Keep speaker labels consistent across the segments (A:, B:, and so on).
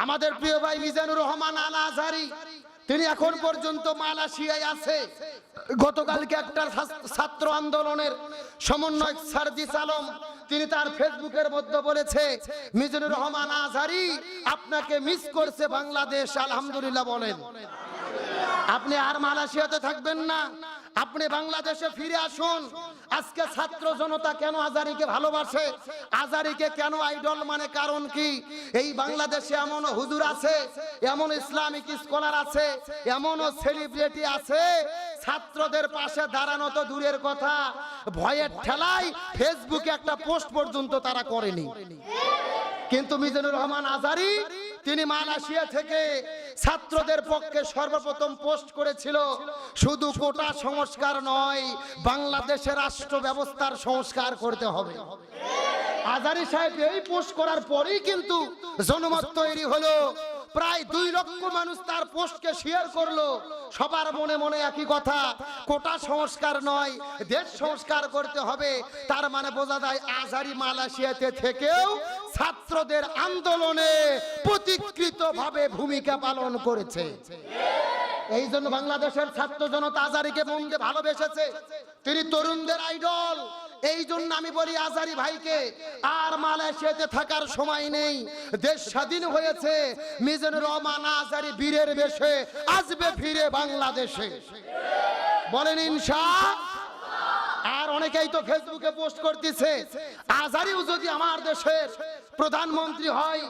A: আমাদের প্রিয় ভাই মিজানুর রহমান আল আজহারি তিনি এখন পর্যন্ত মালয়েশিয়ায় আছে। গতকালকে একটা ছাত্র আন্দোলনের সমন্বয়ক সার্জিস আলম তিনি তার ফেসবুকের মধ্যে বলেছে, মিজানুর রহমান আজহারি আপনাকে মিস করছে বাংলাদেশ। আলহামদুলিল্লাহ বলেন। আপনি আর মালয়েশিয়াতে থাকবেন না, আপনি বাংলাদেশে ফিরে আসুন। আজকে ছাত্র জনতা কেন আজহারিকে ভালোবাসে, আজহারিকে কেন আইডল মানে, কারণ কি? এই বাংলাদেশে এমন হুজুর আছে, এমন ইসলামিক স্কলার আছে, এমন সেলিব্রিটি আছে, ছাত্রদের পাশে দাঁড়ানো তো দূরের কথা, ভয়ের ঠেলায় ফেসবুকে একটা পোস্ট পর্যন্ত তারা করেনি। কিন্তু মিজানুর রহমান আজহারি তিনি মালয়েশিয়া থেকে ছাত্রদের পক্ষে সর্বপ্রথম পোস্ট করেছিল, শুধু কোটা সংস্কার নয়, বাংলাদেশের রাষ্ট্র ব্যবস্থার সংস্কার করতে হবে। আজহারি সাহেব এই পোস্ট করার পরেই কিন্তু জনমত তৈরি হলো। প্রায় 2 লক্ষ মানুষ তার পোস্টকে শেয়ার করলো। সবার মনে মনে একই কথা, কোটা সংস্কার নয়, দেশ সংস্কার করতে হবে। তার মানে বোঝা যায় আজহারি মালয়েশিয়াতে থেকেও ছাত্রদের আন্দোলনে প্রতিকৃতভাবে ভূমিকা পালন করেছে। এই জন্য বাংলাদেশের ছাত্র জনতা আজহারিকে মন দিয়ে ভালোবেসেছে। তিনি তরুণদের আইডল। এই জন্য আমি বলি আজহারি ভাইকে আর মালয়েশিয়াতে থাকার সময় নেই। দেশ স্বাধীন হয়েছে, মিজানুর রহমান আজহারি বীরের বেশে আসবে ফিরে বাংলাদেশে। বলেন ইনশাআল্লাহ। আর অনেকেই তো ফেসবুকে পোস্ট করতেছে, আজহারিও যদি আমার দেশের প্রধানমন্ত্রী হয়,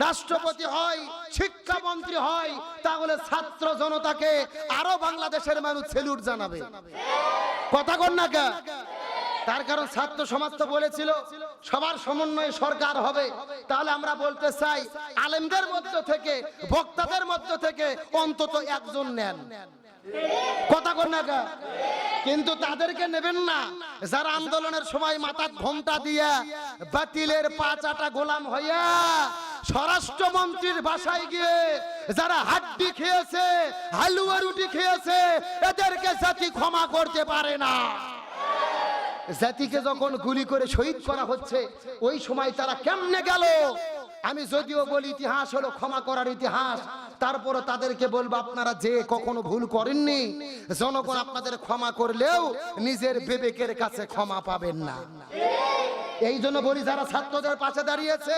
A: রাষ্ট্রপতি হয়, শিক্ষামন্ত্রী হয়, তাহলে ছাত্র জনতাকে আরো বাংলাদেশের মানুষ সেলুট জানাবে। কথা কন না কে? তার কারণ ছাত্র সমাজ তো বলেছিল সবার সমন্বয়ে সরকার হবে। তাহলে আমরা বলতে চাই, আলেমদের মধ্য থেকে, বক্তাদের মধ্য থেকে অন্তত একজন নেন। কথা কন না কে? কিন্তু তাদেরকে নেবেন না যারা আন্দোলনের সময় মাথার ঘোমটা দিয়া বাতিলের পাঁচাটা গোলাম হইয়া স্বরাষ্ট্রমন্ত্রীর বাসায় গিয়ে যারা হাড্ডি খেয়েছে, হালুয়া রুটি খেয়েছে, এদেরকে জাতি ক্ষমা করতে পারে না। জাতিকে যখন গুলি করে শহীদ করা হচ্ছে, ওই সময় তারা কেমনে গেল? আমি যদিও বলি ইতিহাস হলো ক্ষমা করার ইতিহাস, তারপরও তাদেরকে বলবো আপনারা যে কখনো ভুল করেননি, জনগণ আপনাদের ক্ষমা করলেও নিজের বিবেকের কাছে ক্ষমা পাবেন না। এই জন্য বলি যারা ছাত্রদের পাশে দাঁড়িয়েছে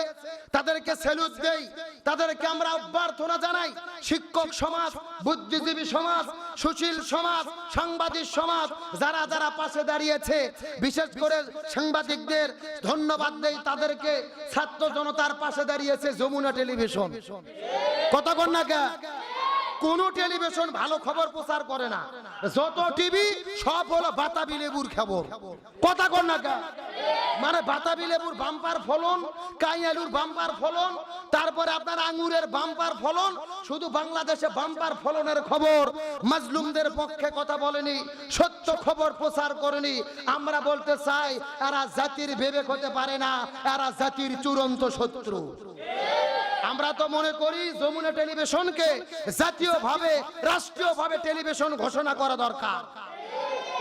A: তাদেরকে স্যালুট দেই, তাদেরকে আমরা অভ্যর্থনা জানাই। শিক্ষক সমাজ, বুদ্ধিজীবী সমাজ, সুশীল সমাজ, সাংবাদিক সমাজ, যারা যারা পাশে দাঁড়িয়েছে, বিশেষ করে সাংবাদিকদের ধন্যবাদ দেই তাদেরকে। ছাত্র জনতার পাশে দাঁড়িয়েছে যমুনা টেলিভিশন। কথা কন না কে? কোন টেলিভিশন ভালো খবর প্রচার করে না, যত টিভি সব হলো বাতাবি লেবুর খবর। কথা কন না কে? মানে বাতাবি লেবুর বাম্পার ফলন, কাইয়ালুর বাম্পার ফলন, তারপরে আপনার আঙ্গুরের বাম্পার ফলন, শুধু বাংলাদেশে বাম্পার ফলনের খবর। মাজলুমদের পক্ষে কথা বলেনি, সত্য খবর প্রচার করেনি। আমরা বলতে চাই এরা জাতির বিবেক হতে পারে না, এরা জাতির চূড়ান্ত শত্রু। আমরা তো মনে করি যমুনা টেলিভিশনকে জাতীয়ভাবে, রাষ্ট্রীয়ভাবে টেলিভিশন ঘোষণা করা দরকার।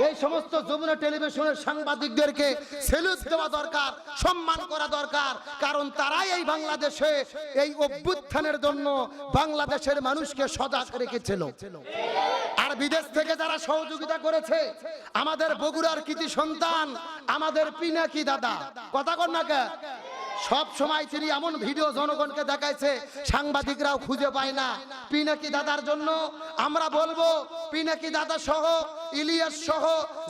A: এই সমস্ত যমুনা টেলিভিশনের সাংবাদিকদেরকে স্যালুট দেওয়া দরকার, সম্মান করা দরকার, কারণ তারাই এই বাংলাদেশে এই অভ্যুত্থানের জন্য বাংলাদেশের মানুষকে সজাগ রেখেছিল। আর বিদেশ থেকে যারা সহযোগিতা করেছে, আমাদের বগুড়ার কৃতি সন্তান, আমাদের পিনাকি দাদা। কথা কন না কে? সব সময় তিনি এমন ভিডিও জনগণকে দেখাইছে, সাংবাদিকরাও খুঁজে পায় না। পিনাকি দাদার জন্য আমরা বলবো, পিনাকি দাদা সহ, ইলিয়াস সহ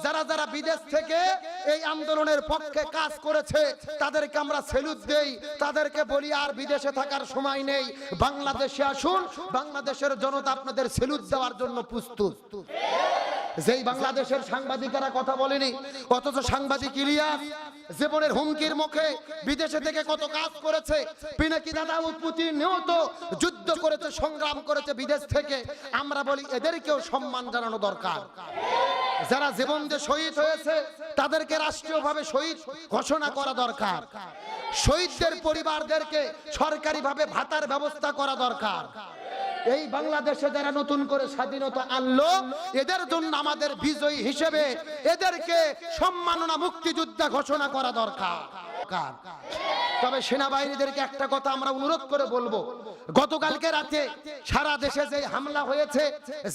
A: যারা যারা বিদেশ থেকে এই আন্দোলনের পক্ষে কাজ করেছে, তাদেরকে আমরা স্যালুট দেই। তাদেরকে বলি আর বিদেশে থাকার সময় নেই, বাংলাদেশে আসুন, বাংলাদেশের জনতা আপনাদের স্যালুট দেওয়ার জন্য প্রস্তুত। যেই বাংলাদেশের সাংবাদিকেরা কথা বলেনি, অথচ সাংবাদিক ইলিয়াস জীবনের হুমকির মুখে বিদেশে থেকে কত কাজ করেছে। পিনাকি দাদা প্রতিনিয়ত যুদ্ধ করেছে, সংগ্রাম করেছে বিদেশ থেকে। আমরা বলি এদেরকেও সম্মান জানানো দরকার। যারা জীবন দিয়ে শহীদ হয়েছে তাদেরকে রাষ্ট্রীয়ভাবে শহীদ ঘোষণা করা দরকার। শহীদদের পরিবারদেরকে সরকারিভাবে ভাতার ব্যবস্থা করা দরকার। এই বাংলাদেশে যারা নতুন করে স্বাধীনতা আনলো, এদের জন্য আমাদের বিজয়ী হিসেবে এদেরকে সম্মাননা মুক্তিযোদ্ধা ঘোষণা করা দরকার। তবে সেনাবাহিনীদেরকে একটা কথা আমরা অনুরোধ করে বলবো, গতকালকে রাতে সারা দেশে যেই হামলা হয়েছে,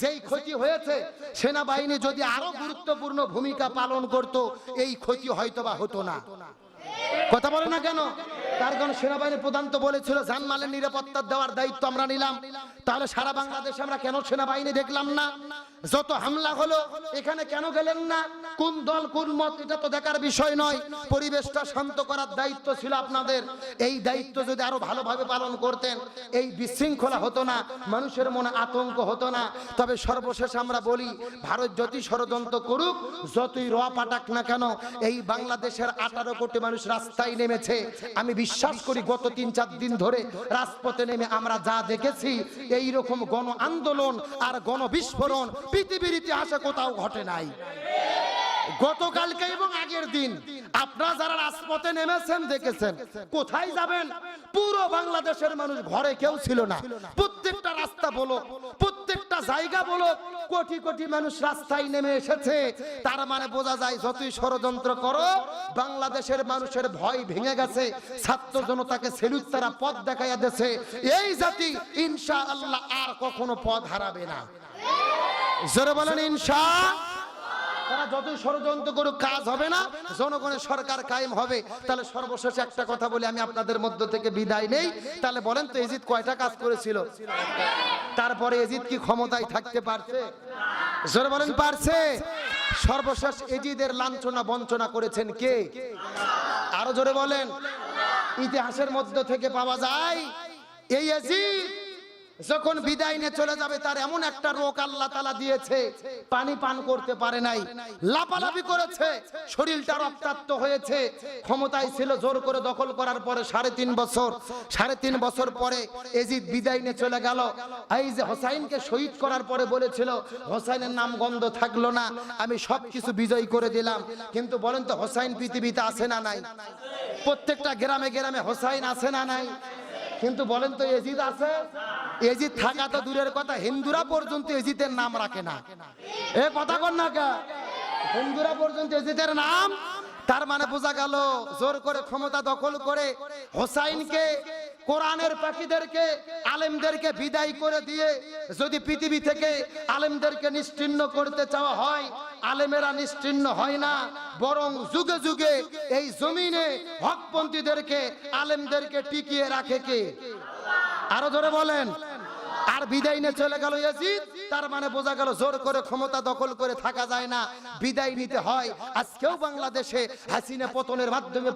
A: যেই ক্ষতি হয়েছে, সেনাবাহিনী যদি আরো গুরুত্বপূর্ণ ভূমিকা পালন করত, এই ক্ষতি হয়তোবা হতো না। কথা বলে না কেন? তার কারণ সেনাবাহিনীর প্রধান তো বলেছিল জানমালের নিরাপত্তা দেওয়ার দায়িত্ব আমরা নিলাম। তাহলে সারা বাংলাদেশে আমরা কেন সেনাবাহিনী দেখলাম না? যত হামলা হলো এখানে কেন গেলেন না? কোন দল কোন মত এটা তো দেখার বিষয় নয়, পরিবেশটা শান্ত করার দায়িত্ব ছিল আপনাদের। এই দায়িত্ব যদি আরো ভালোভাবে পালন করতেন, এই বিশৃঙ্খলা হতো না, মানুষের মনে আতঙ্ক হতো না। তবে সর্বশেষ আমরা বলি, ভারত যতই ষড়যন্ত্র করুক, যতই রোয়া পাঠাক না কেন, এই বাংলাদেশের 18 কোটি মানুষ রাস্তায় নেমেছে। আমি বিশ্বাস করি গত 3-4 দিন ধরে রাজপথে নেমে আমরা যা দেখেছি, এই রকম গণ আন্দোলন আর গণবিস্ফোরণ পৃথিবীর ইতিহাসে কোথাও ঘটে নাই। গতকালকে এবং আগের দিন আপনারা যারা রাজপথে নেমেছেন দেখেছেন। কোথায় যাবেন? পুরো বাংলাদেশের মানুষ ঘরে কেউ ছিল না। প্রত্যেকটা রাস্তা বলো, প্রত্যেকটা জায়গা বলো, কোটি কোটি মানুষ রাস্তায় নেমে এসেছে। তার মানে বোঝা যায় যতই ষড়যন্ত্র করো, বাংলাদেশের মানুষের ভয় ভেঙে গেছে। ছাত্র জনতাকে সেলুট, তারা পথ দেখাইয়া দিয়েছে। এই জাতি ইনশাআল্লাহ আর কখনো পথ হারাবে না। জোরে বলেন ইনশাআল্লাহ। তারা যতই ষড়যন্ত্র করুক কাজ হবে না, জনগণের সরকার কায়েম হবে। তাহলে সর্বশেষ একটা কথা বলি, আমি আপনাদের মধ্য থেকে বিদায় নেই। তাহলে বলেন তো এজিদ কয়টা কাজ করেছিল? তারপরে এজিদ কি ক্ষমতায় থাকতে পারছে? জোরে বলেন পারছে? সর্বশেষ এজিদের লাঞ্ছনা বঞ্চনা করেছেন কে? আরো জোরে বলেন। ইতিহাসের মধ্য থেকে পাওয়া যায়, এই এজিদ যখন বিদায় নিয়ে চলে যাবে, তার এমন একটা রোগ আল্লাহ তাআলা দিয়েছে, পানি পান করতে পারে নাই, লাফালাফি করেছে, শরীরটা রক্তাক্ত হয়েছে। ক্ষমতায় ছিল, জোর করে দখল করার পরে 3.5 বছর পরে এজিদ বিদায় নিয়ে চলে গেল। এই যে হোসাইনকে শহীদ করার পরে বলেছিল হোসাইনের নাম গন্ধ থাকলো না, আমি সবকিছু বিজয় করে দিলাম। কিন্তু বলেন তো হোসাইন পৃথিবীতে আছে না নাই? প্রত্যেকটা গ্রামে গ্রামে হোসাইন আছে না নাই? কিন্তু বলেন তো এজিদ আছে? এজিদ থাকা তো দূরের কথা, হিন্দুরা পর্যন্ত এজিদের নাম রাখে না। এ কথা কর না কে? হিন্দুরা পর্যন্ত এজিদের নাম। তার মানে বোঝা গেল জোর করে ক্ষমতা দখল করে হোসাইনকে, কোরআনের পাখিদেরকে, আলেমদেরকে বিদায় করে দিয়ে যদি পৃথিবী থেকে আলেমদেরকে নিশ্চিহ্ন করতে চাওয়া হয়, আলেমেরা নিশ্চিহ্ন হয় না, বরং যুগে যুগে এই জমিনে হকপন্থীদেরকে, আলেমদেরকে টিকিয়ে রাখে কে? আরো জোরে বলেন। আর বিদায় নিয়ে চলে গেল ইয়াজিদ। তার মানে বোঝা গেল জোর করে ক্ষমতা দখল করে থাকা যায় না, বিদায় নিতে হয়। আজকেও বাংলাদেশে হাসিনা পতনের মাধ্যমে